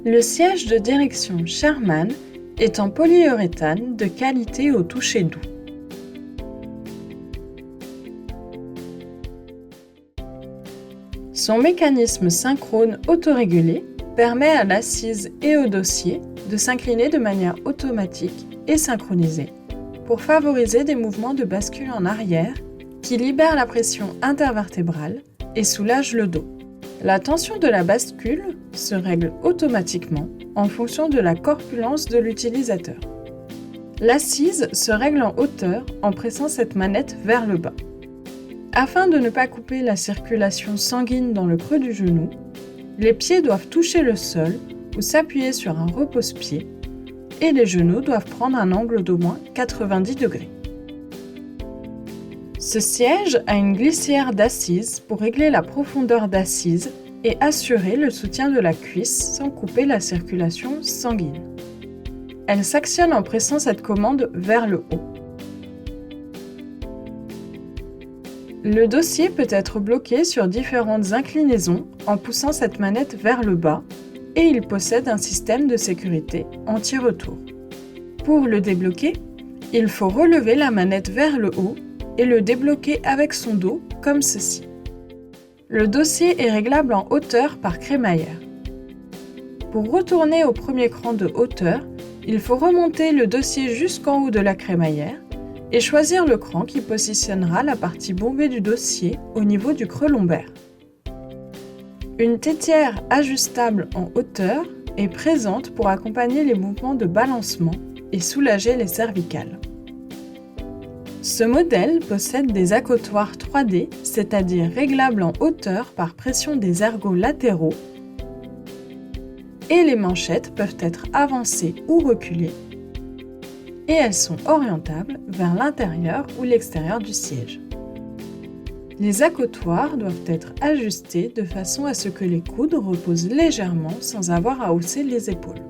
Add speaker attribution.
Speaker 1: Le siège de direction Sherman est en polyuréthane de qualité au toucher doux. Son mécanisme synchrone autorégulé permet à l'assise et au dossier de s'incliner de manière automatique et synchronisée pour favoriser des mouvements de bascule en arrière qui libèrent la pression intervertébrale et soulagent le dos. La tension de la bascule se règle automatiquement en fonction de la corpulence de l'utilisateur. L'assise se règle en hauteur en pressant cette manette vers le bas. Afin de ne pas couper la circulation sanguine dans le creux du genou, les pieds doivent toucher le sol ou s'appuyer sur un repose-pied et les genoux doivent prendre un angle d'au moins 90 degrés. Ce siège a une glissière d'assise pour régler la profondeur d'assise et assurer le soutien de la cuisse sans couper la circulation sanguine. Elle s'actionne en pressant cette commande vers le haut. Le dossier peut être bloqué sur différentes inclinaisons en poussant cette manette vers le bas et il possède un système de sécurité anti-retour. Pour le débloquer, il faut relever la manette vers le haut et le débloquer avec son dos comme ceci. Le dossier est réglable en hauteur par crémaillère. Pour retourner au premier cran de hauteur, il faut remonter le dossier jusqu'en haut de la crémaillère et choisir le cran qui positionnera la partie bombée du dossier au niveau du creux lombaire. Une tétière ajustable en hauteur est présente pour accompagner les mouvements de balancement et soulager les cervicales. Ce modèle possède des accotoirs 3D, c'est-à-dire réglables en hauteur par pression des ergots latéraux, et les manchettes peuvent être avancées ou reculées, et elles sont orientables vers l'intérieur ou l'extérieur du siège. Les accotoirs doivent être ajustés de façon à ce que les coudes reposent légèrement sans avoir à hausser les épaules.